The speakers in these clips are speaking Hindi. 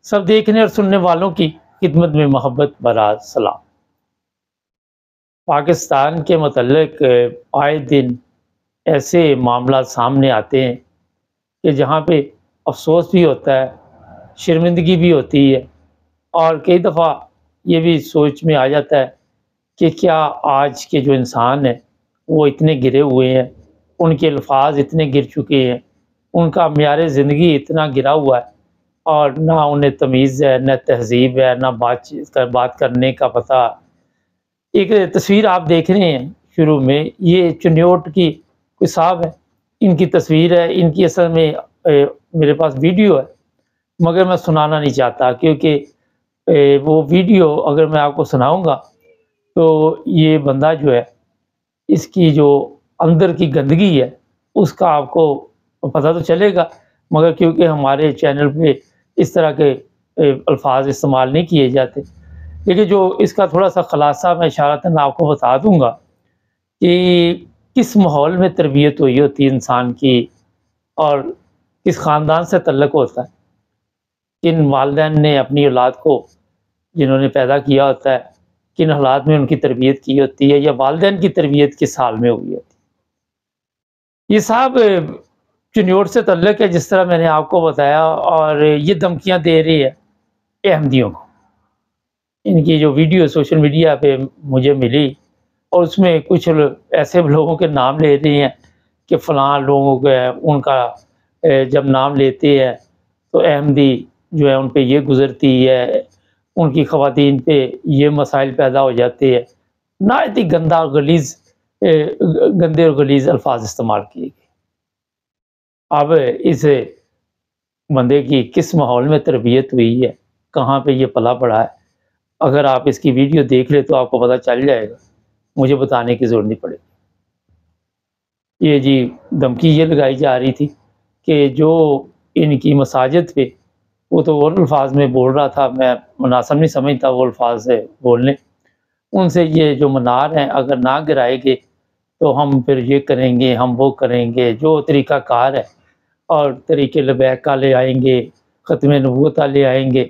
सब देखने और सुनने वालों की खिदमत में मोहब्बत भरा सलाम। पाकिस्तान के मतलब आए दिन ऐसे मामला सामने आते हैं कि जहाँ पे अफ़सोस भी होता है, शर्मिंदगी भी होती है और कई दफ़ा ये भी सोच में आ जाता है कि क्या आज के जो इंसान हैं, वो इतने गिरे हुए हैं, उनके अल्फाज इतने गिर चुके हैं, उनका म्यार ज़िंदगी इतना गिरा हुआ है और ना उन्हें तमीज़ है, ना तहज़ीब है, ना बात करने का पता। एक तस्वीर आप देख रहे हैं शुरू में, ये चुन्योट की कोई साहब है, इनकी तस्वीर है, इनकी असल में मेरे पास वीडियो है, मगर मैं सुनाना नहीं चाहता क्योंकि वो वीडियो अगर मैं आपको सुनाऊँगा, तो ये बंदा जो है, इसकी जो अंदर की गंदगी है, उसका आपको पता तो चलेगा, मगर क्योंकि हमारे चैनल पे इस तरह के अल्फाज इस्तेमाल नहीं किए जाते। लेकिन जो इसका थोड़ा-सा खुलासा मैं इशारतन आपको बता दूँगा कि किस माहौल में तरबियत हुई होती है इंसान की और किस ख़ानदान से तल्लुक़ होता है। किन वालिदैन ने अपनी औलाद को जिन्होंने पैदा किया होता है, किन हालात में उनकी तरबियत की होती है या वालिदैन की तरबियत किस हाल में हुई होती है। ये साहब चिन्योट से तल्लुक़ है जिस तरह मैंने आपको बताया और ये धमकियाँ दे रही है अहमदियों को। इनकी जो वीडियो सोशल मीडिया पे मुझे मिली और उसमें कुछ ऐसे लोगों के नाम ले रही हैं कि फ़लाँ लोगों के उनका जब नाम लेते हैं तो अहमदी जो है उन पे ये गुज़रती है, उनकी ख़वातीन पे ये मसाइल पैदा हो जाते हैं। नहायत ही गंदा और गलीज़ गंदे और गलीज़ अल्फाज इस्तेमाल किए गए। अब इस बंदे की किस माहौल में तरबियत हुई है, कहाँ पे ये पला पड़ा है, अगर आप इसकी वीडियो देख लें तो आपको पता चल जाएगा, मुझे बताने की ज़रूरत नहीं पड़ेगी। ये जी धमकी ये लगाई जा रही थी कि जो इनकी मसाजिद पे वो तो और अल्फाज में बोल रहा था, मैं मुनासिब नहीं समझता वो अल्फाज बोलने। उनसे ये जो मनार हैं अगर ना गिराएँगे तो हम फिर ये करेंगे, हम वो करेंगे, जो तरीक़ाकार है और तरीक़े लबैक का ले आएँगे, ख़त्म नबूवत का ले आएँगे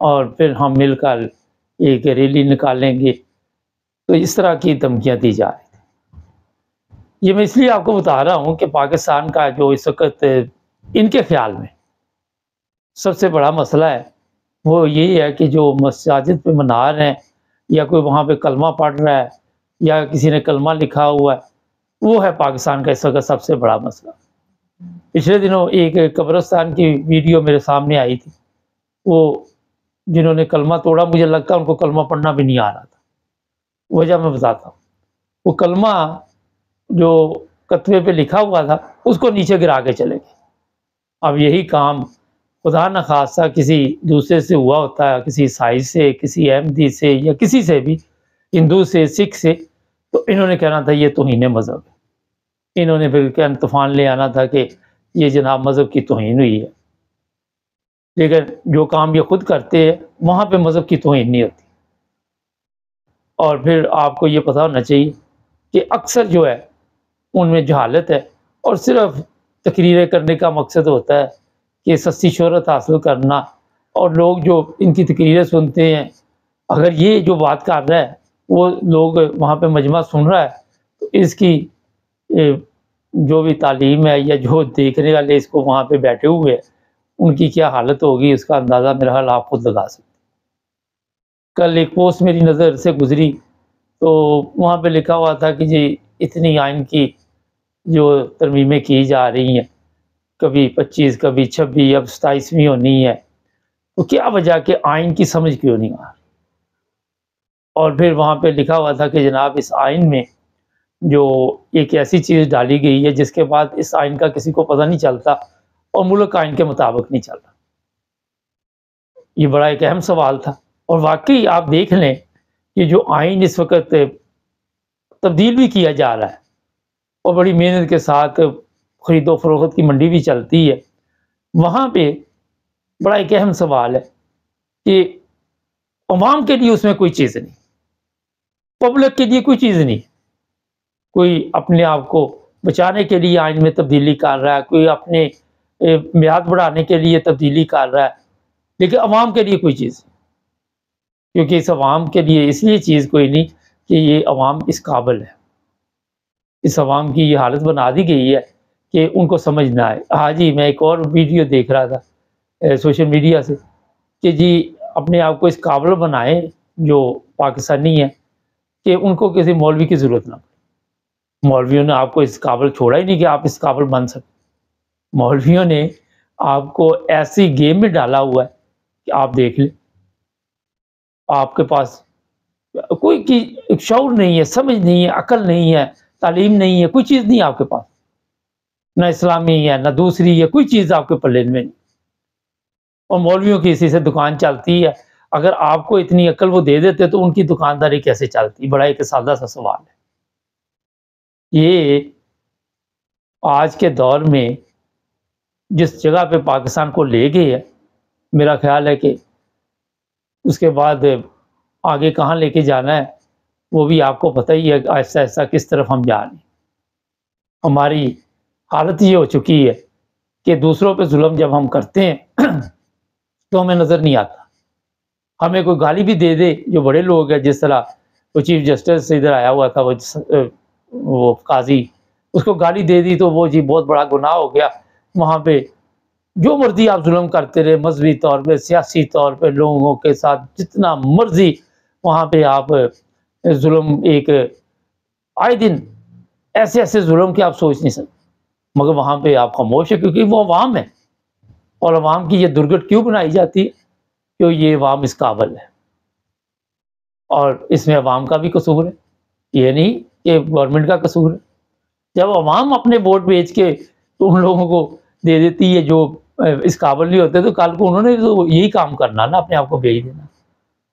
और फिर हम मिलकर एक रैली निकालेंगे। तो इस तरह की धमकियाँ दी जा रही थी। ये मैं इसलिए आपको बता रहा हूँ कि पाकिस्तान का जो इस वक़्त इनके ख़्याल में सबसे बड़ा मसला है, वो यही है कि जो मसाजिद पे मनार हैं या कोई वहाँ पे कलमा पढ़ रहा है या किसी ने कलमा लिखा हुआ है, वो है पाकिस्तान का इस वक़्त सबसे बड़ा मसला। पिछले दिनों एक कब्रिस्तान की वीडियो मेरे सामने आई थी, वो जिन्होंने कलमा तोड़ा मुझे लगता है उनको कलमा पढ़ना भी नहीं आ रहा था। वजह मैं बताता हूँ, वो कलमा जो कत्वे पे लिखा हुआ था, उसको नीचे गिरा के चले गए। अब यही काम खुदा न ख़ास्ता किसी दूसरे से हुआ होता है, किसी ईसाई से, किसी अहमदी से या किसी से भी, हिंदू से, सिख से, तो इन्होंने कहना था ये तौहीन मज़हब है। इन्होंने फिर क्या तूफ़ान ले आना था कि ये जनाब मज़हब की तौहीन हुई है। लेकिन जो काम ये खुद करते हैं, वहाँ पे मज़हब की तौहीन नहीं होती। और फिर आपको ये पता होना चाहिए कि अक्सर जो है, उनमें जहालत है और सिर्फ़ तकरीरें करने का मकसद होता है कि सस्ती शोहरत हासिल करना और लोग जो इनकी तकरीरें सुनते हैं, अगर ये जो बात कर रहा है, वो लोग वहाँ पे मजमा सुन रहा है, तो इसकी जो भी तालीम है या जो देखने वाले इसको वहाँ पे बैठे हुए हैं, उनकी क्या हालत होगी इसका अंदाज़ा मेरा ख़्याल आप खुद लगा सकते हैं। कल एक पोस्ट मेरी नज़र से गुज़री, तो वहाँ पे लिखा हुआ था कि जी इतनी आइन की जो तरमीमें की जा रही हैं, कभी 25, कभी 26, अब 27वीं होनी है, तो क्या वजह कि आइन की समझ क्यों नहीं आ रही? और फिर वहाँ पे लिखा हुआ था कि जनाब इस आइन में जो एक ऐसी चीज़ डाली गई है जिसके बाद इस आइन का किसी को पता नहीं चलता और मुल्क आइन के मुताबिक नहीं चल रहा। ये बड़ा एक अहम सवाल था और वाक़ई आप देख लें कि जो आइन इस वक़्त तब्दील भी किया जा रहा है और बड़ी मेहनत के साथ ख़रीदो-फ़रोख्त की मंडी भी चलती है। वहाँ पे बड़ा एक अहम सवाल है कि अवाम के लिए उसमें कोई चीज़ नहीं, पब्लिक के लिए कोई चीज़ नहीं। कोई अपने आप को बचाने के लिए आइन में तब्दीली कर रहा है, कोई अपने मियाद बढ़ाने के लिए तब्दीली कर रहा है। लेकिन अवाम के लिए कोई चीज़, क्योंकि इस अवाम के लिए इसलिए चीज़ कोई नहीं कि ये अवाम इस काबिल है। इस अवाम की ये हालत बना दी गई है कि उनको समझ ना आए। हाँ जी, मैं एक और वीडियो देख रहा था सोशल मीडिया से कि जी अपने आप को इस काबिल बनाएँ जो पाकिस्तानी हैं कि उनको किसी मौलवी की ज़रूरत ना पड़े। मौलवियों ने आपको इस काबिल छोड़ा ही नहीं कि आप इस काबिल बन सकें। मौलवियों ने आपको ऐसी गेम में डाला हुआ है कि आप देख लें, आपके पास कोई की शऊर नहीं है, समझ नहीं है, अकल नहीं है, तालीम नहीं है, कोई चीज़ नहीं है आपके पास। ना इस्लामी है, ना दूसरी है, कोई चीज़ आपके पल्ले में नहीं। और मौलवियों की इसी से दुकान चलती है। अगर आपको इतनी अकल वो दे देते तो उनकी दुकानदारी कैसे चलती? बड़ा एक सादा-सा सवाल है। ये आज के दौर में जिस जगह पे पाकिस्तान को ले गए है, मेरा ख़्याल है कि उसके बाद आगे कहाँ लेके जाना है, वो भी आपको पता ही है आहिस्ता-आहिस्ता किस तरफ हम जा रहे हैं। हमारी हालत ये हो चुकी है कि दूसरों पे ज़ुल्म जब हम करते हैं तो हमें नज़र नहीं आता। हमें कोई गाली भी दे दे, जो बड़े लोग हैं, जिस तरह वो चीफ जस्टिस इधर आया हुआ था, वो काज़ी, उसको गाली दे दी तो वो जी बहुत बड़ा गुनाह हो गया। वहाँ पे जो मर्ज़ी आप ज़ुल्म करते रहे, मज़हबी तौर पे, सियासी तौर पे, लोगों के साथ जितना मर्ज़ी वहाँ पे आप ज़ुल्म एक आए दिन ऐसे-ऐसे ज़ुल्म कि आप सोच नहीं सकते। मगर वहाँ पे आप खामोश हैं क्योंकि वो अवाम है और अवाम की ये दुर्गत क्यों बनाई जाती है? क्यों ये अवाम इस काबिल है और इसमें अवाम का भी कसूर है। ये नहीं कि गवर्नमेंट का कसूर है। जब अवाम अपने वोट बेच के तो उन लोगों को दे देती है जो इस काबिल नहीं होते, तो कल को उन्होंने तो यही काम करना ना, अपने आप को बेच देना।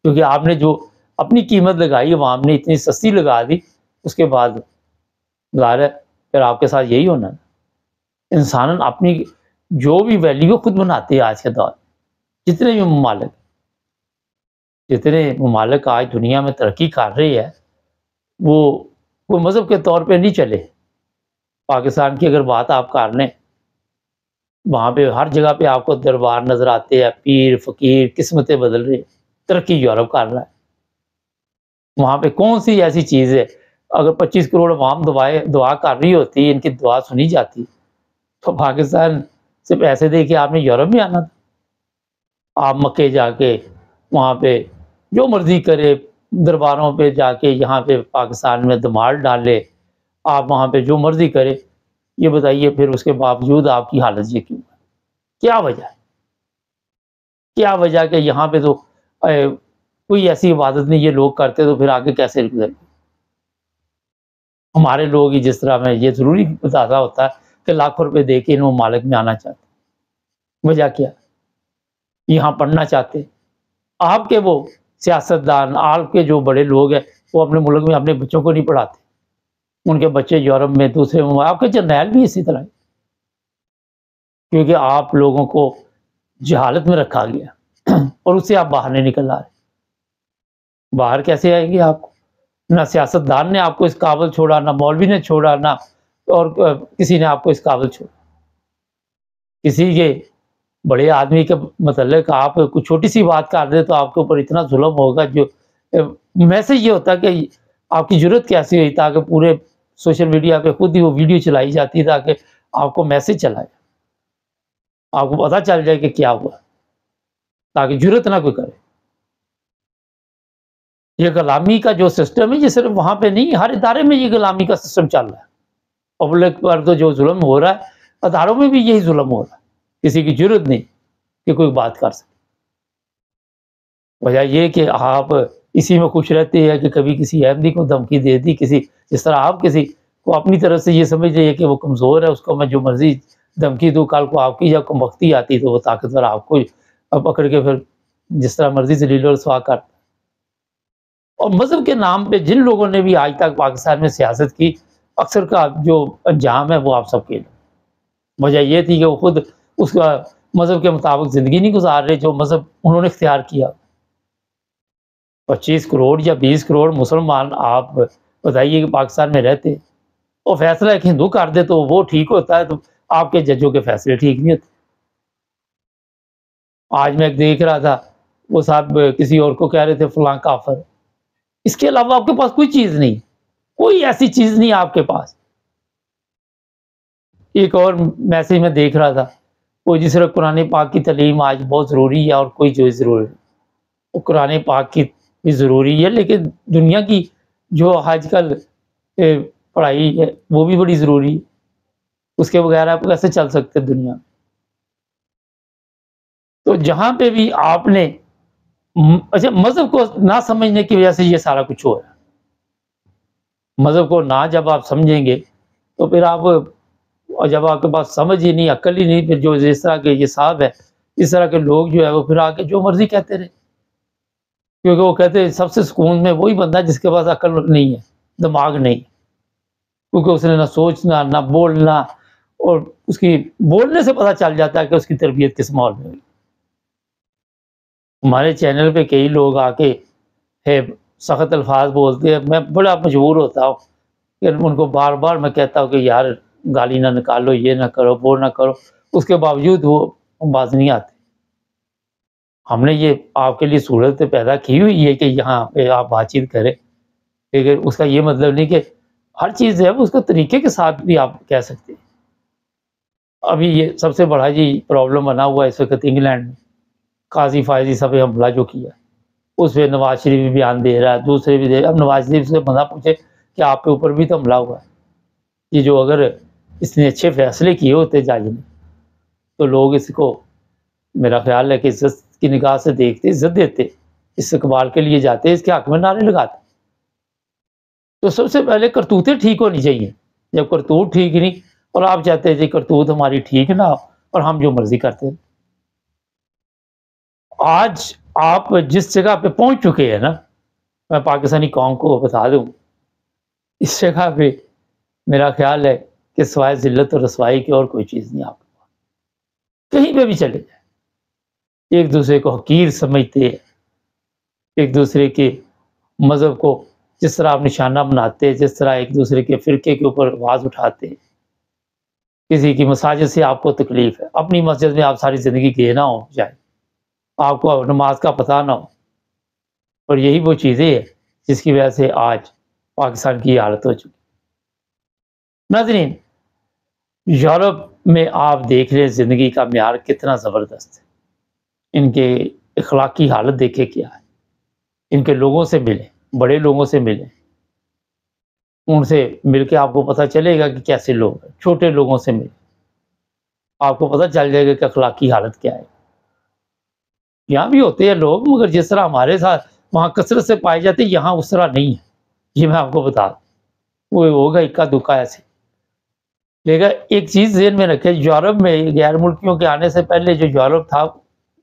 क्योंकि आपने जो अपनी कीमत लगाई अवाम ने इतनी सस्ती लगा दी, उसके बाद ज़ाहिर है फिर आपके साथ यही होना है। इंसान अपनी जो भी वैल्यू खुद बनाते हैं आज के दौर, जितने भी ममालिक आज दुनिया में तरक्की कर रहे हैं, वो कोई मज़हब के तौर पे नहीं चले। पाकिस्तान की अगर बात आप कर लें, वहाँ पे हर जगह पे आपको दरबार नज़र आते हैं, पीर, फ़कीर, किस्मतें बदल रही हैं। तरक्की यूरोप कर रहा है। वहाँ पे कौन-सी ऐसी चीज़ है, अगर 25 करोड़ अवाम दुआ कर रही होती, इनकी दुआ सुनी जाती, तो पाकिस्तान सिर्फ़ ऐसे दे के आपने यूरोप में आना था। आप मक्के जाके वहाँ पे जो मर्ज़ी करे, दरबारों पे जाके यहाँ पे पाकिस्तान में धमाल डाले, आप वहाँ पे जो मर्ज़ी करे। ये बताइए फिर उसके बावजूद आपकी हालत ये क्यों है? क्या वजह है? क्या वजह कि यहाँ पे तो कोई ऐसी इबादत नहीं, ये लोग करते तो फिर आगे कैसे गुज़रे? हमारे लोग ही जिस तरह में ये ज़रूरी बताना होता है कि लाखों रुपए दे के इन ममालिक में आना चाहते हैं। वजह क्या? यहाँ पढ़ना चाहते हैं। आपके वो सियासतदान, आपके जो बड़े लोग हैं, वो अपने मुल्क में अपने बच्चों को नहीं पढ़ाते। उनके बच्चे यूरोप में, दूसरे आपके जर्नैल भी इसी तरह है, क्योंकि आप लोगों को जहालत में रखा गया और उससे आप बाहर नहीं निकल आ रहे। बाहर कैसे आएँगे आप? ना सियासतदान ने आपको इस काबिल छोड़ा, ना मौलवी ने छोड़ा, ना और किसी ने आपको इस काबिल छोड़ा। किसी के बड़े आदमी के मतलब आप कुछ छोटी-सी बात कर दें तो आपके ऊपर इतना जुल्म होगा जो मैसेज ये होता है कि आपकी ज़रूरत कैसी हुई, ताकि पूरे सोशल मीडिया पे खुद ही वो वीडियो चलाई जाती है ताकि आपको मैसेज चला जाए। आपको पता चल जाए कि क्या हुआ, ताकि ज़रूरत ना कोई करे। ये गुलामी का जो सिस्टम है, ये सिर्फ़ वहाँ पे नहीं, हर इदारे में ये गुलामी का सिस्टम चल रहा है। पब्लिक पर तो जो जुल्म हो रहा है, अदारों में भी यही जुल्म हो रहा है। किसी की ज़रूरत नहीं कि कोई बात कर सके। वजह ये कि आप इसी में खुश रहते हैं कि कभी किसी अहमदी को धमकी दे दी, किसी जिस तरह आप किसी को अपनी तरफ से ये समझ रहे हैं कि वो कमज़ोर है, उसको मैं जो मर्ज़ी धमकी दूँ, कल को आपकी जब कमबख्ती आती तो वो ताकतवर आपको पकड़ के फिर जिस तरह मर्ज़ी ज़लील और रुसवा करता। और मज़हब के नाम पे जिन लोगों ने भी आज तक पाकिस्तान में सियासत की, अक्सर का जो अंजाम है वो आप सबके लिए। वजह ये थी कि वो खुद उसका मज़हब के मुताबिक ज़िंदगी नहीं गुज़ार रहे, जो मज़हब उन्होंने इख्तियार किया। 25 करोड़ या 20 करोड़ मुसलमान आप बताइए कि पाकिस्तान में रहते, और फैसला एक हिंदू कर दे तो वो ठीक होता है, तो आपके जजों के फैसले ठीक नहीं होते। आज मैं देख रहा था, वो साहब किसी और को कह रहे थे फलां काफिर। इसके अलावा आपके पास कोई चीज़ नहीं, कोई ऐसी चीज़ नहीं आपके पास। एक और मैसेज मैं देख रहा था, वो जिस तरह कुरान पाक की तालीम आज बहुत ज़रूरी है और कोई जो ज़रूरी है, वो कुरान पाक की भी ज़रूरी है, लेकिन दुनिया की जो आजकल पढ़ाई है वो भी बड़ी ज़रूरी है। उसके बगैर आप कैसे चल सकते हैं दुनिया। तो जहाँ पे भी आपने अच्छा, मज़हब को ना समझने की वजह से ये सारा कुछ हो रहा है। मज़हब को ना जब आप समझेंगे तो फिर आप, और जब आपके पास समझ ही नहीं, अक्ल ही नहीं, फिर जो जिस तरह के ये साहब है, इस तरह के लोग जो है वो फिर आके जो मर्जी कहते रहे, क्योंकि वो कहते हैं सबसे सुकून में वही बंदा है जिसके पास अक्ल नहीं है, दिमाग नहीं, क्योंकि उसने ना सोचना ना बोलना, और उसकी बोलने से पता चल जाता है कि उसकी तरबियत किस माहौल में हुई। हमारे चैनल पे कई लोग आके है सख्त अल्फाज बोलते हैं, मैं बड़ा मजबूर होता हूँ कि उनको बार बार मैं कहता हूँ कि यार गाली ना निकालो, ये ना करो, वो ना करो, उसके बावजूद वो बाज नहीं आते। हमने ये आपके लिए सूरत पैदा की हुई है कि यहाँ पे आप बातचीत करें, लेकिन उसका ये मतलब नहीं कि हर चीज़ है वो उसको तरीके के साथ भी आप कह सकते हैं। अभी ये सबसे बड़ा जी प्रॉब्लम बना हुआ है इस वक्त इंग्लैंड में, काजी फायजी सब हमला जो किया, उस पर नवाज शरीफ भी बयान दे रहा है, दूसरे भी दे रहे। अब नवाज शरीफ से बंदा पूछे कि आपके ऊपर भी तो हमला हुआ है, ये जो अगर इसने अच्छे फैसले किए होते जज ने, तो लोग इसको, मेरा ख्याल है कि इज्जत की निगाह से देखते, इज्जत देते, इस्तकबाल के लिए जाते, इसके हक में नारे लगाते। तो सबसे पहले करतूतें ठीक होनी चाहिए। जब करतूत ठीक नहीं, और आप चाहते हैं जी करतूत हमारी ठीक ना हो और हम जो मर्जी करते हैं। आज आप जिस जगह पे पहुंच चुके हैं ना, मैं पाकिस्तानी कौम को बता दूं, इस जगह पे मेरा ख्याल है कि सिवाय जिल्लत और रसवाई की और कोई चीज़ नहीं। आप कहीं पे भी चले जाए, एक दूसरे को हकीर समझते हैं, एक दूसरे के मज़हब को जिस तरह आप निशाना बनाते, जिस तरह एक दूसरे के फ़िरके के ऊपर आवाज़ उठाते, किसी की मसाजिद से आपको तकलीफ़ है, अपनी मस्जिद में आप सारी ज़िंदगी गए ना हो जाए, आपको नमाज का पता ना हो, और यही वो चीज़ें हैं जिसकी वजह से आज पाकिस्तान की हालत हो चुकी। नाज़रीन, यूरोप में आप देख लें ज़िंदगी का म्यार कितना ज़बरदस्त है, इनके अखलाकी हालत देखें क्या है, इनके लोगों से मिलें, बड़े लोगों से मिलें, उनसे मिलके आपको पता चलेगा कि कैसे लोग हैं। छोटे लोगों से मिलें, आपको पता चल जाएगा कि अखलाकी हालत क्या है। यहाँ भी होते हैं लोग, मगर जिस तरह हमारे साथ वहाँ कसरत से पाए जाते हैं, यहाँ उस तरह नहीं है, ये मैं आपको बता दूँ। वो होगा इक्का दुक्का ऐसे। लेकिन एक चीज़ ज़हन में रखें, यूरोप में गैर मुल्कियों के आने से पहले जो यूरोप था,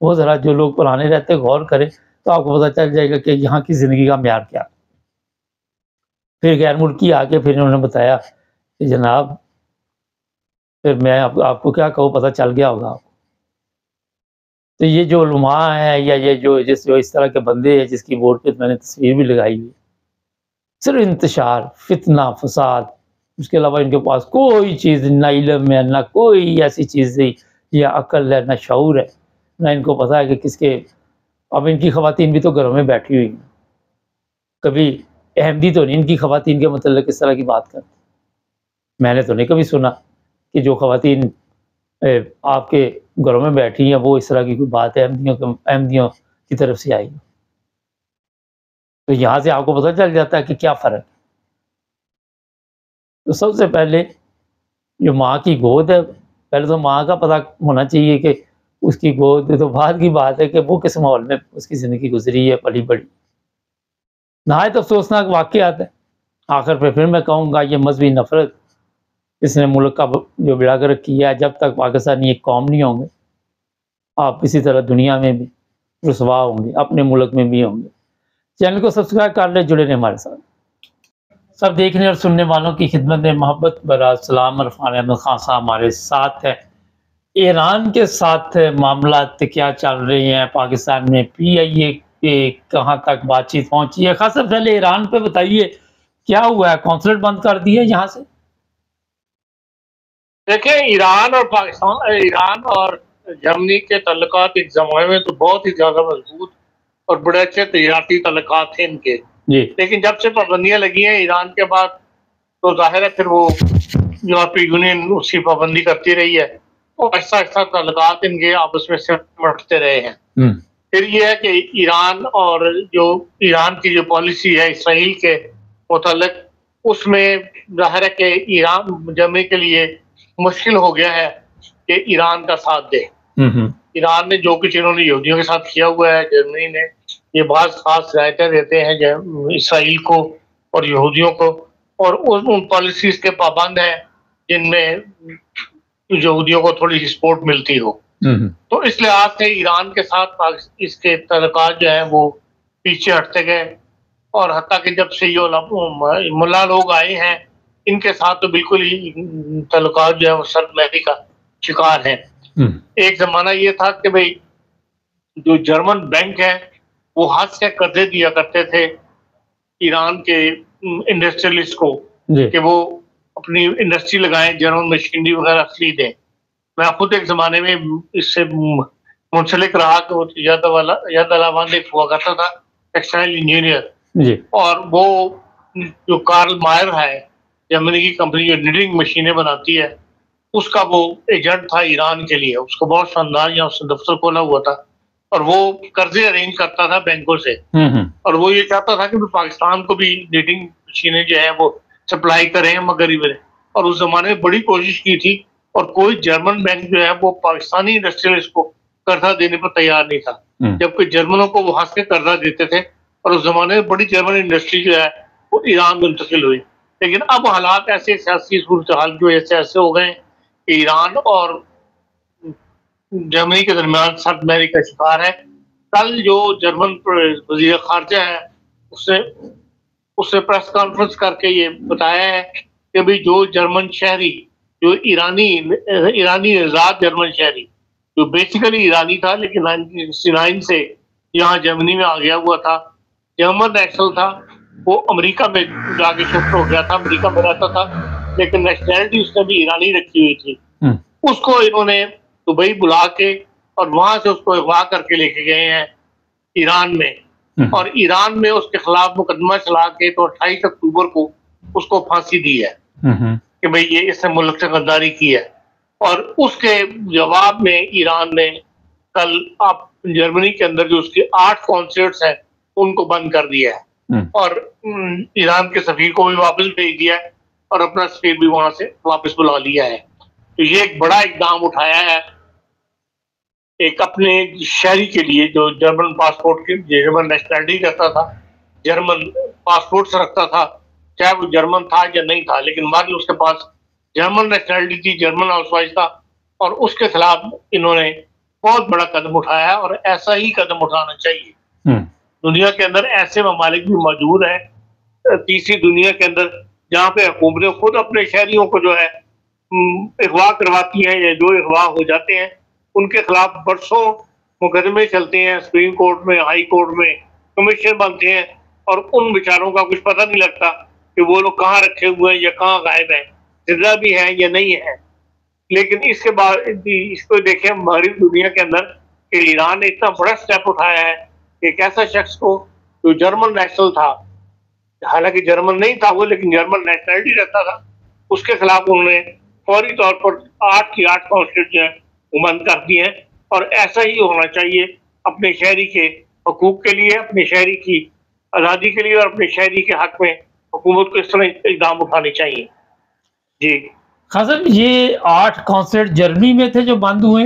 वो ज़रा जो लोग पुराने रहते गौर करें तो आपको पता चल जाएगा कि यहाँ की ज़िंदगी का म्यार क्या है। फिर गैर मुल्की आके फिर इन्होंने बताया कि जनाब, फिर मैं आपको क्या कहूँ, पता चल गया होगा आपको। तो ये जो उलमा है, या ये जो इस तरह के बंदे हैं जिसकी बोर्ड पे मैंने तस्वीर भी लगाई हुई, सिर्फ इंतशार, फितना, फसाद, उसके अलावा इनके पास कोई चीज़ ना इल्म है, ना कोई ऐसी चीज़ या अक्ल है, ना शऊर है, ना इनको पता है कि किसके। अब इनकी ख़वातीन भी तो घरों में बैठी हुई हैं, कभी अहमदी तो नहीं इनकी ख़वातीन के मतलब किस तरह की बात करती। मैंने तो नहीं कभी सुना कि जो ख़वातीन आपके घरों में बैठी हैं वो इस तरह की कोई बात है अहमदियों की तरफ से आई। तो यहाँ से आपको पता चल जाता है कि क्या फ़र्क है। तो सबसे पहले जो माँ की गोद है, पहले तो माँ का पता होना चाहिए कि उसकी गोद, तो बाद की बात है कि वो किस माहौल में उसकी ज़िंदगी गुजरी है, पली बड़ी। नहायत अफसोसनाक वाक़यात है। आखिर पे फिर मैं कहूँगा, ये मजहबी नफ़रत इसने मुल्क का जो बेड़ागर्क किया है, जब तक पाकिस्तानी एक कौम नहीं होंगे, आप इसी तरह दुनिया में भी रुसवा होंगे, अपने मुल्क में भी होंगे। चैनल को सब्सक्राइब कर ले, जुड़े रहें हमारे साथ। सब देखने और सुनने वालों की खिदमत में मोहब्बत भरा सलाम। इरफान अहमद खान साहब हमारे साथ है। ईरान के साथ मामला क्या चल रहे हैं, पाकिस्तान में PIA के कहाँ तक बातचीत पहुंची है? खास पहले ईरान पे बताइए क्या हुआ है, कौंसलेट बंद कर दिए यहाँ से? देखिए, ईरान और पाकिस्तान, ईरान और जर्मनी के तल्लुकात एक ज़माने में तो बहुत ही ज़्यादा मजबूत और बड़े अच्छे तजारती तल्लुकात थे इनके। जी। लेकिन जब से पाबंदियाँ लगी हैं ईरान के बाद, तो ज़ाहिर है फिर वो यूरोपीय यूनियन उसकी पाबंदी करती रही है, तो आहिस्ता-आहिस्ता तल्लुकात इनके आपस में सिमटते रहे हैं। फिर ये है कि ईरान की जो पॉलिसी है इसराइल के मुतालिक, उसमें ज़ाहिर है कि जर्मनी के लिए मुश्किल हो गया है कि ईरान का साथ दे। ईरान ने जो कुछ इन्होंने यहूदियों के साथ किया हुआ है, जर्मनी ने ये बहुत खास रियायतें देते हैं इसराइल को और यहूदियों को, और उन पॉलिसीज के पाबंद हैं जिनमें यहूदियों को थोड़ी सी सपोर्ट मिलती हो। तो इस लिहाज से ईरान के साथ इसके तल्लुकात जो हैं वो पीछे हटते गए, और हत्ता कि जब से ये मुल्ला लोग आए हैं, इनके साथ तो बिल्कुल ही तल्लुकात जो है वो सर्दमहरी का शिकार हैं। एक ज़माना ये था कि भाई जो जर्मन बैंक है वो हाथ से कर्जे दिया करते थे ईरान के इंडस्ट्रियलिस्ट को कि वो अपनी इंडस्ट्री लगाएं, जर्मन मशीनरी वगैरह खरीदें। मैं खुद एक ज़माने में इससे मुंसलिक रहा कि वो याद एक हुआ करता था टेक्सटाइल इंजीनियर, और वो जो कार्ल मायर है, जर्मनी की कंपनी जो निटिंग मशीनें बनाती है, उसका वो एजेंट था ईरान के लिए। उसको बहुत शानदार यहाँ उसने दफ्तर खोला हुआ था, और वो कर्जे अरेंज करता था बैंकों से, और वो ये चाहता था कि पाकिस्तान को भी निटिंग मशीनें जो है वो सप्लाई करें मगरिब में। और उस जमाने में बड़ी कोशिश की थी, और कोई जर्मन बैंक जो है वो पाकिस्तानी इंडस्ट्रियलिस्ट को कर्जा देने पर तैयार नहीं था, जबकि जर्मनों को वो हाथ से कर्जा देते थे, और उस जमाने में बड़ी जर्मन इंडस्ट्री जो है वो ईरान मुंतकिल हुई। लेकिन अब हालात ऐसे सियासी सूरत हाल की वजह से ऐसे हो गए कि ईरान और जर्मनी के दरमियान सर्दमहरी का शिकार है। कल जो जर्मन वज़ीर ख़ारिजा है उसने प्रेस कॉन्फ्रेंस करके ये बताया है कि भाई जो जर्मन शहरी, जो ईरानी आज़ाद जर्मन शहरी, जो बेसिकली ईरानी था लेकिन 1969 से यहाँ जर्मनी में आ गया हुआ था, जर्मन नेशनल था, वो अमेरिका में जाके शिफ्ट हो गया था, अमेरिका में रहता था, लेकिन नेशनैलिटी उसने भी ईरानी रखी हुई थी। उसको इन्होंने दुबई बुला के और वहां से उसको अगवा करके लेके गए हैं ईरान में, और ईरान में उसके खिलाफ मुकदमा चला के तो 28 अक्टूबर को उसको फांसी दी है कि भाई ये इसने मुल्क से गद्दारी की है। और उसके जवाब में ईरान ने कल आप जर्मनी के अंदर जो उसके 8 कॉन्सर्ट्स हैं उनको बंद कर दिया है, और ईरान के सफीर को भी वापस भेज दिया है, और अपना सफीर भी वहां से वापस बुला लिया है। तो ये एक बड़ा इकदाम उठाया है एक अपने शहरी के लिए, जो जर्मन पासपोर्ट की जर्मन नेशनलिटी रखता था, जर्मन पासपोर्ट रखता था, चाहे वो जर्मन था या नहीं था, लेकिन बाद में उसके पास जर्मन नेशनलिटी थी, जर्मन हाउसवाइफ था, और उसके खिलाफ इन्होंने बहुत बड़ा कदम उठाया, और ऐसा ही कदम उठाना चाहिए। दुनिया के अंदर ऐसे ममालिक भी मौजूद हैं तीसरी दुनिया के अंदर जहाँ पे हुकूमतें खुद अपने शहरियों को जो है अगवा करवाती हैं, या जो अगवा हो जाते हैं उनके खिलाफ बरसों मुकदमे चलते हैं सुप्रीम कोर्ट में, हाई कोर्ट में, कमीशन बनते हैं, और उन बेचारों का कुछ पता नहीं लगता कि वो लोग कहाँ रखे हुए हैं या कहाँ गायब हैं, जिंदा भी हैं या नहीं है। लेकिन इसके बाद इसको देखें हमारी दुनिया के अंदर कि ईरान ने इतना बड़ा स्टेप उठाया है कि एक ऐसा शख्स को जो जर्मन नेशनल था, हालांकि जर्मन नहीं था वो, लेकिन जर्मन नेशनलिटी रखता था, उसके खिलाफ उन्होंने फौरी तौर पर 8 की 8 कॉन्स्टिट्यूट जो है वो बंद कर दिए हैं। और ऐसा ही होना चाहिए अपने शहरी के हकूक के लिए, अपने शहरी की आज़ादी के लिए, और अपने शहरी के हक में हुकूमत को इस तरह इक़दाम उठाने चाहिए। जी खान साहब, ये 8 कॉन्सर्ट जर्मनी में थे जो बंद हुए?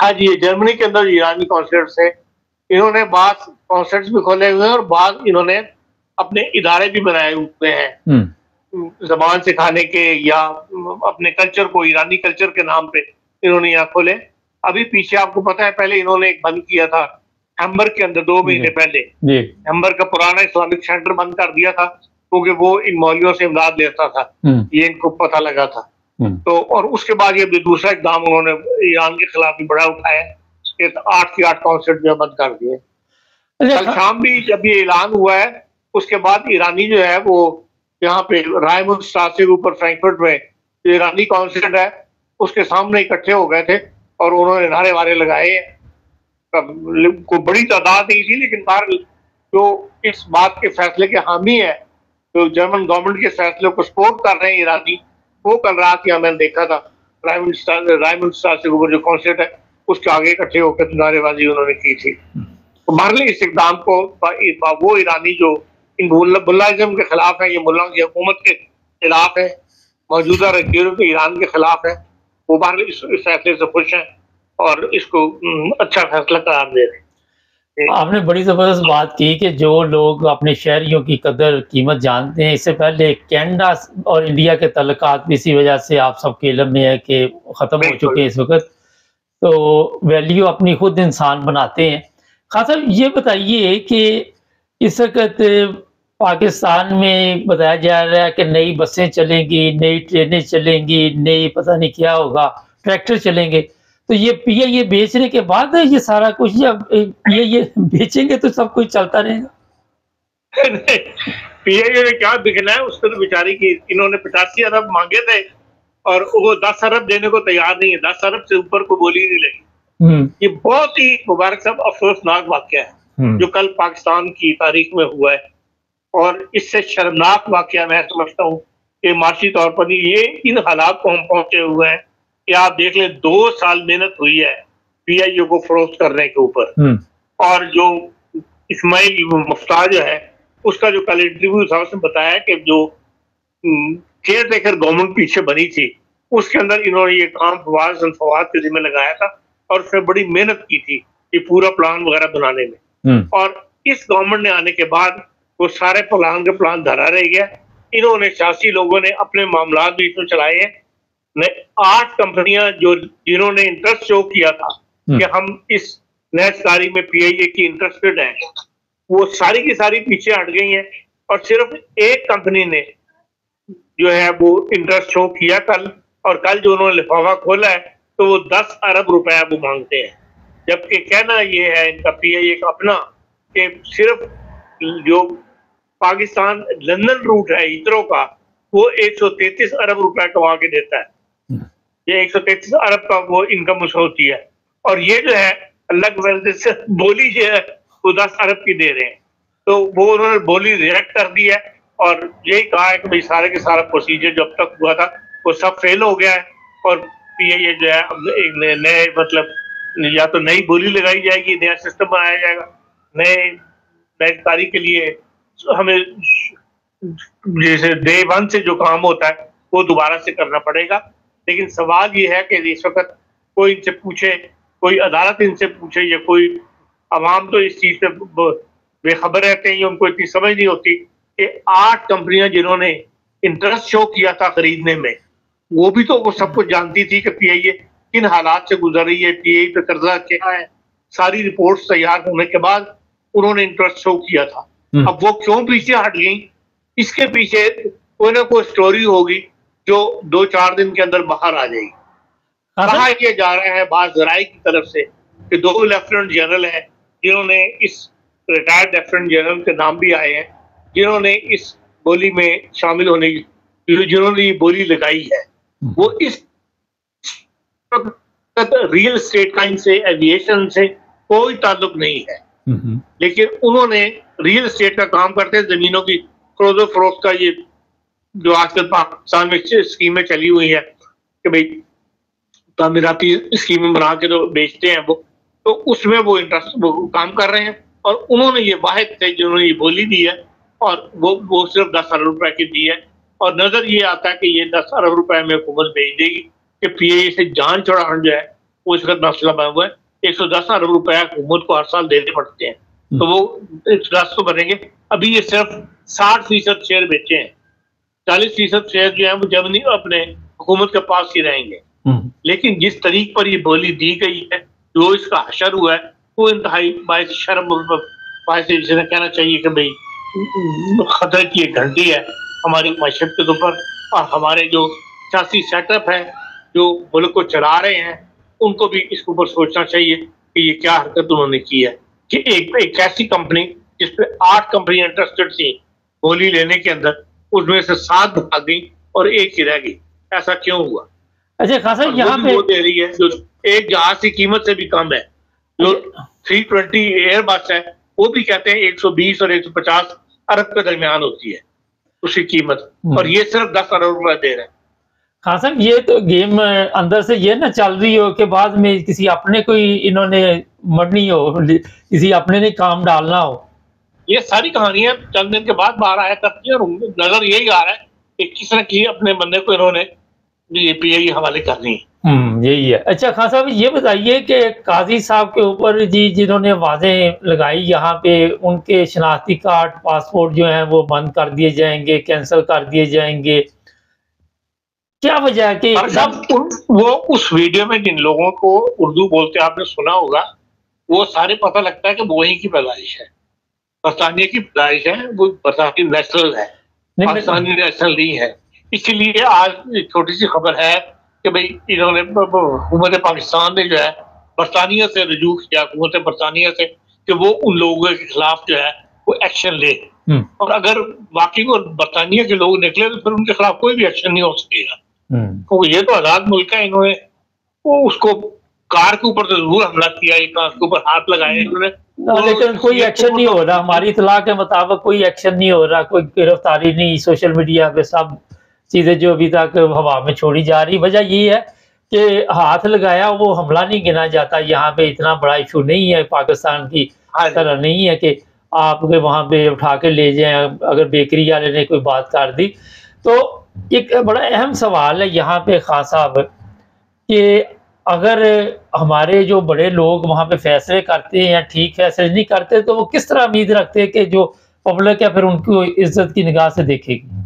हाँ जी, ये जर्मनी के अंदर ईरानी कॉन्सर्ट्स है। इन्होंने बाद कॉन्सर्ट्स भी खोले हुए हैं, और बाद इन्होंने अपने इदारे भी बनाए हुए हैं ज़बान सिखाने के, या अपने कल्चर को, ईरानी कल्चर के नाम पे इन्होंने यहाँ खोले। अभी पीछे आपको पता है पहले इन्होंने एक बंद किया था हैम्बर्ग के अंदर 2 महीने पहले, हैम्बर्ग का पुराना इस्लामिक सेंटर बंद कर दिया था क्योंकि वो इन मौलवियों से इमदाद लेता था, ये इनको पता लगा था। तो और उसके बाद ये दूसरा इक़दाम उन्होंने ईरान के खिलाफ भी बड़ा उठाया कि 8 की 8 कॉन्सर्ट जो बंद कर दिए। कल शाम भी जब ये ऐलान हुआ है, उसके बाद ईरानी जो है वो यहाँ पे रायमुंड के ऊपर फ्रैंकफर्ट में जो ईरानी कॉन्सर्ट है उसके सामने इकट्ठे हो गए थे, और उन्होंने नारे वारे लगाए हैं। कोई बड़ी तादाद नहीं थी, लेकिन बाहर जो इस बात के फैसले के हामी है, जो जर्मन गवर्नमेंट के फैसले को सपोर्ट कर रहे हैं ईरानी, वो कल रात यहाँ मैंने देखा था रायमंड स्टार से ऊपर जो कॉन्सर्ट है उसके आगे इकट्ठे होकर नारेबाजी उन्होंने की थी। तो बहरहाल इस इकदाम को वो ईरानी जो इन मुल्लाइज्म के खिलाफ है, ये मुल्ला की हुकूमत के खिलाफ है, मौजूदा रखीरों के ईरान के खिलाफ है, वो बहरहाल इस फैसले से खुश हैं और इसको अच्छा फैसला करार दे रहे हैं। आपने बड़ी ज़बरदस्त बात की कि जो लोग अपने शहरियों की कदर कीमत जानते हैं, इससे पहले कनाडा और इंडिया के तल्लुकात भी इसी वजह से आप सबके इल्म में है कि ख़त्म हो चुके हैं इस वक्त, तो वैल्यू अपनी खुद इंसान बनाते हैं। खान साहब ये बताइए कि इस वक्त पाकिस्तान में बताया जा रहा है कि नई बसें चलेंगी, नई ट्रेनें चलेंगी, नई पता नहीं क्या होगा, ट्रैक्टर चलेंगे, तो ये पीआईए बेचने के बाद है ये सारा कुछ, या पीआईए बेचेंगे तो सब कुछ चलता रहेगा? पीआईए ने क्या बिकना है, उसको तो बेचारी की इन्होंने 85 अरब मांगे थे और वो 10 अरब देने को तैयार नहीं है, 10 अरब से ऊपर को बोली नहीं लगी। ये बहुत ही मुबारक साहब अफसोसनाक वाकया है जो कल पाकिस्तान की तारीख में हुआ है, और इससे शर्मनाक वाकया मैं समझता हूँ कि माशी तौर पर ये इन हालात को हम पहुंचे हुए हैं कि आप देख लें 2 साल मेहनत हुई है पीआईए को फरोख्त करने के ऊपर, और जो इस्माइल मुफ्तार जो है उसका जो कल इंटरव्यू था उसने बताया कि जो केयर टेकर गवर्नमेंट पीछे बनी थी उसके अंदर इन्होंने ये काम फवाद के जिम्मे लगाया था और उसमें बड़ी मेहनत की थी ये पूरा प्लान वगैरह बनाने में, और इस गवर्नमेंट ने आने के बाद वो सारे प्लान धरा रह गया। इन्होंने सियासी लोगों ने अपने मामला भी इसमें चलाए हैं। 8 कंपनियां जिन्होंने इंटरेस्ट शो किया था कि हम इस नैशकारी में पीआईए की इंटरेस्टेड हैं, वो सारी की सारी पीछे हट गई हैं और सिर्फ एक कंपनी ने जो है वो इंटरेस्ट शो किया कल, और कल जो उन्होंने लिफाफा खोला है तो वो 10 अरब रुपया वो मांगते हैं, जबकि कहना ये है इनका पीआईए का अपना कि सिर्फ जो पाकिस्तान लंदन रूट है इतरों का वो 133 अरब रुपया कमा के देता है, ये 133 अरब का वो इनकम होती है, और ये जो है अलग से बोली जो है वो 10 अरब की दे रहे हैं। तो वो उन्होंने बोली रिजेक्ट कर दी है और यही कहा है कि भाई सारे के सारा प्रोसीजर जो अब तक हुआ था वो सब फेल हो गया है, और पीआईए जो है अब एक नए मतलब या तो नई बोली लगाई जाएगी, नया सिस्टम बनाया जाएगा, नए तारीख के लिए हमें जैसे डे 1 से जो काम होता है वो दोबारा से करना पड़ेगा। लेकिन सवाल ये है कि इस वक्त कोई इनसे पूछे, कोई अदालत इनसे पूछे, या कोई अवाम तो इस चीज पे बेखबर रहते हैं, उनको इतनी समझ नहीं होती कि 8 कंपनियां जिन्होंने इंटरेस्ट शो किया था खरीदने में, वो भी तो वो सब कुछ जानती थी कि पीआईए किन हालात से गुजर रही है, पीआईए पे कर्जा क्या है, सारी रिपोर्ट्स तैयार होने के बाद उन्होंने इंटरेस्ट शो किया था। अब वो क्यों पीछे हट गई, इसके पीछे कोई ना कोई स्टोरी होगी जो 2-4 दिन के अंदर बाहर आ जाएगी। कहा यह जा रहा है बात जराई की तरफ से कि 2 लेफ्टिनेंट जनरल हैं जिन्होंने इस रिटायर्ड लेफ्टिनेंट जनरल के नाम भी आए हैं जिन्होंने इस बोली में शामिल होने की, जिन्होंने ये बोली लगाई है, वो इस रियल एस्टेट का इनसे एविएशन से कोई ताल्लुक नहीं है, लेकिन उन्होंने रियल एस्टेट का काम करते हैं, जमीनों की खरीदो फरोख्त का, ये जो आजकल पाकिस्तान में स्कीमें चली हुई है कि भाई तामीराती स्कीमें बना के तो बेचते हैं वो, तो उसमें वो इंटरेस्ट वो काम कर रहे हैं, और उन्होंने ये वाहिद थे जिन्होंने ये बोली दी है, और वो सिर्फ 10 अरब रुपए की दी है, और नजर ये आता है कि ये 10 अरब रुपए में हुकूमत भेज देगी कि पीआईए से जान छुड़ाना जो है वो इस वक्त मसला बना हुआ है। 110 अरब रुपया हुकूमत को हर साल देने पड़ते हैं, तो वो 110 तो बनेंगे। अभी ये सिर्फ 60% शेयर बेचे हैं, 40% शेयर जो है वो जब नहीं अपने हुकूमत के पास ही रहेंगे। लेकिन जिस तरीक पर ये बोली दी गई है, जो इसका हशर हुआ है, वो इंतहाई बायस शर्म, बायस जिसे कहना चाहिए कि भाई खतरे की एक घंटी है हमारी मैशत के ऊपर, और हमारे जो सियासी सेटअप है जो मुल्क को चला रहे हैं उनको भी इसके ऊपर सोचना चाहिए कि ये क्या हरकत उन्होंने की है कि एक ऐसी कंपनी जिसपे 8 कंपनियां इंटरेस्टेड थी बोली लेने के अंदर, उसमें से 7 भाग गई और 1 ही रह गई। ऐसा क्यों हुआ? अच्छा खान साहब और यहाँ वो भी पे वो दे रही है जो एक जहाज की कीमत से भी कम है। जो 320 एयरबस है वो भी कहते हैं 120 और 150 अरब के दरमियान होती है उसकी कीमत, और ये सिर्फ 10 अरब रुपए दे रहे हैं। हाँ साहब, ये तो गेम अंदर से ये ना चल रही हो कि बाद में किसी अपने कोई इन्होंने मरनी हो, किसी अपने ने काम डालना हो। ये सारी कहानियां चंद दिन के बाद बाहर आया करती है और नजर यही आ रहा है कि किसी न किसी अपने बंदे को इन्होंने पीआई हवाले करनी है। यही है। अच्छा खान साहब ये बताइए कि काजी साहब के ऊपर जी जिन्होंने आवाजें लगाई यहाँ पे, उनके शनाख्ती कार्ड पासपोर्ट जो हैं वो बंद कर दिए जाएंगे, कैंसिल कर दिए जाएंगे, क्या वजह है कि वो उस वीडियो में जिन लोगों को उर्दू बोलते आपने सुना होगा वो सारे पता लगता है कि वो वहीं की पैदाइश है, बरतानिया की पैदाइश है, वो बरतानी नेशनल है, पाकिस्तानी नेशनल नहीं है। इसीलिए आज छोटी सी खबर है कि भाई इन्होंने हुकूमत पाकिस्तान ने जो है बरतानिया से रजू किया, हुकूमत बरतानिया से, कि वो उन लोगों के खिलाफ जो है वो एक्शन ले, और अगर वाकई वो बरतानिया के लोग निकले तो फिर उनके खिलाफ कोई भी एक्शन नहीं हो सकेगा। तो ये तो आजाद मुल्क है, इन्होंने वो उसको कार के ऊपर तो जरूर हमला किया, एक कार के ऊपर हाथ लगाए इन्होंने, लेकिन कोई एक्शन नहीं हो रहा। हमारी इतला के मुताबिक कोई एक्शन नहीं हो रहा, कोई गिरफ्तारी नहीं, सोशल मीडिया पे सब चीजें जो अभी तक हवा में छोड़ी जा रही। वजह ये है कि हाथ लगाया वो हमला नहीं गिना जाता। यहाँ पे इतना बड़ा इशू नहीं है, पाकिस्तान की तरह नहीं है कि आपके वहाँ पे उठा के ले जाए। अगर बेकरी वाले ने कोई बात कर दी तो एक बड़ा अहम सवाल है यहाँ पे खान साहब कि अगर हमारे जो बड़े लोग वहाँ पे फैसले करते हैं या ठीक फैसले नहीं करते तो वो किस तरह उम्मीद रखते हैं कि जो पब्लिक है फिर उनको इज्जत की निगाह से देखेगी।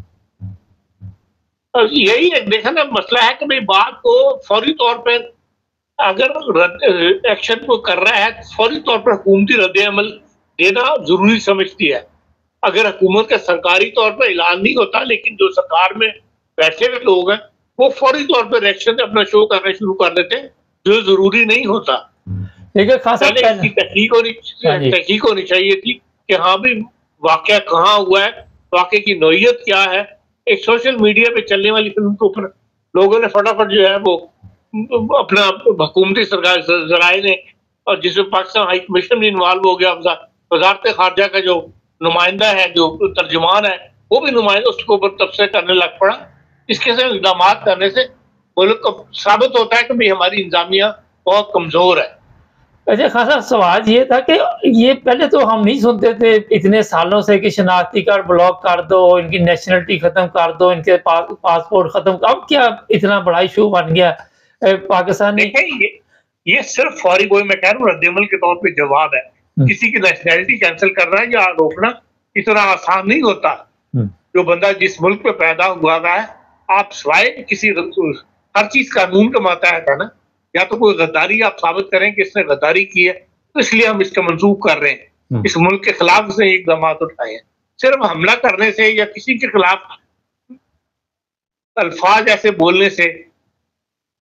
यही देखा ना मसला है कि भाई बात को फौरी तौर पर अगर एक्शन को कर रहा है फौरी तौर पर हुकूमती रद्द अमल देना जरूरी समझती है। अगर हुकूमत का सरकारी तौर पर ऐलान नहीं होता लेकिन जो सरकार में बैठे हुए लोग हैं वो फौरी तौर पर रिएक्शन अपना शो करना शुरू कर देते हैं, जो जरूरी नहीं होता। पहले इसकी तहकीक होनी चाहिए थी कि हाँ भाई वाकया कहाँ हुआ है, वाकये की नौयत क्या है। एक सोशल मीडिया पे चलने वाली फिल्म के ऊपर लोगों ने फटाफट जो है वो अपना हुकूमती सरकार जराए ने, और जिसमें पाकिस्तान हाई कमीशन भी इन्वॉल्व हो गया, वजारत खारजा का जो नुमाइंदा है, जो तर्जुमान है, वो भी नुमाइंदा उसके ऊपर तबसरे करने लग पड़ा। इसके से इक़दाम करने से मुल्क को साबित होता है कि भाई हमारी इंतजामिया बहुत कमजोर है। अच्छा खासा सवाल ये था कि ये पहले तो हम नहीं सुनते थे इतने सालों से कि शनाख्ती कार्ड ब्लॉक कर दो, इनकी नेशनलिटी खत्म कर दो, इनके पासपोर्ट खत्म। अब क्या इतना बड़ा इशू बन गया पाकिस्तान? ये सिर्फ फौरी, वो मैं कह रहा हूँ रद्दमल के तौर पे जवाब है। किसी की नेशनलिटी कैंसिल करना या रोकना इतना आसान नहीं होता। जो बंदा जिस मुल्क में पैदा हुआ है, आप सिवाय किसी हर चीज कानून का मातहत है ना, या तो कोई गद्दारी आप साबित करें कि इसने गद्दारी की है तो इसलिए हम इसका मंसूख कर रहे हैं, इस मुल्क के खिलाफ से इकदाम उठाए हैं। सिर्फ हमला करने से या किसी के खिलाफ अल्फाज ऐसे बोलने से,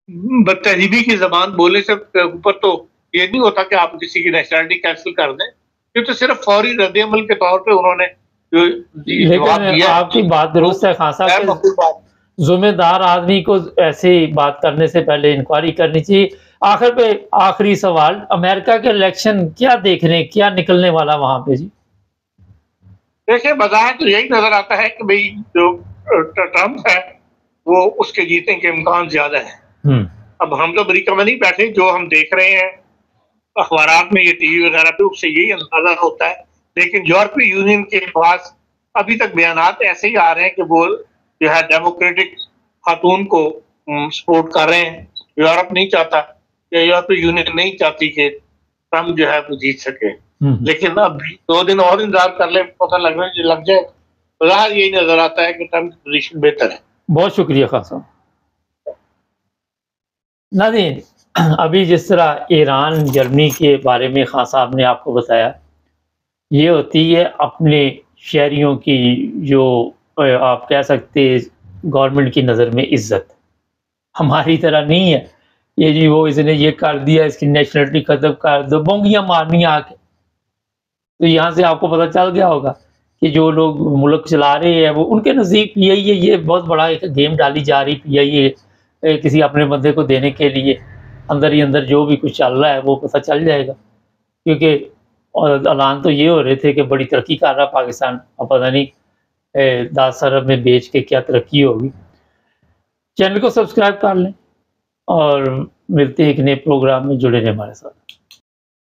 बदतहजीबी की जबान बोलने से ऊपर तो ये नहीं होता कि आप किसी की नेशनलिटी कैंसिल कर दें। ये तो सिर्फ फौरी रद्द अमल के तौर पे उन्होंने जवाब दिया। आपकी बात दुरुस्त है खान साहब, जिम्मेदार आदमी को ऐसे बात करने से पहले इंक्वायरी करनी चाहिए। आखिर पे आखिरी सवाल, अमेरिका के इलेक्शन क्या देख रहे हैं, क्या निकलने वाला वहां पे जी? देखिए बज़ाहिर तो यही नजर आता है कि भाई जो ट्रंप है वो उसके जीतने के इम्कान ज्यादा है। अब हम तो अमेरिका में नहीं बैठे, जो हम देख रहे हैं अखबारात में, ये टीवी वगैरह पे, उससे यही अंदाजा होता है। लेकिन यूरोपीय यूनियन के पास अभी तक बयानात ऐसे ही आ रहे हैं कि वो जो है डेमोक्रेटिक खातून को सपोर्ट कर रहे हैं। यूरोप नहीं चाहता, यूरोपीय यूनियन नहीं चाहती कि ट्रम्प जो है वो जीत सके। लेकिन अब 2 दिन और इंतजार कर ले, पता लग जाए। बाहर यही नजर आता है कि ट्रम्प की पोजीशन बेहतर है। बहुत शुक्रिया खान साहब। नाज़रीन, अभी जिस तरह ईरान जर्मनी के बारे में खान साहब ने आपको बताया, ये होती है अपने शहरियों की जो आप कह सकते गवर्नमेंट की नज़र में इज्जत। हमारी तरह नहीं है ये जी वो इसने ये कर दिया, इसकी नेशनलिटी खत्म कर दो, बोंगियाँ मारनी आके। तो यहाँ से आपको पता चल गया होगा कि जो लोग मुल्क चला रहे हैं वो उनके नज़दीक पीआईए, ये बहुत बड़ा एक गेम डाली जा रही पीआईए किसी अपने बंदे को देने के लिए अंदर ही अंदर जो भी कुछ चल रहा है वो पता चल जाएगा। क्योंकि ऐलान तो ये हो रहे थे कि बड़ी तरक्की कर रहा पाकिस्तान, अब पता नहीं 10 अरब में बेच के क्या तरक्की होगी। चैनल को सब्सक्राइब कर लें और मिलते हैं एक नए प्रोग्राम में, जुड़े रहें हमारे साथ।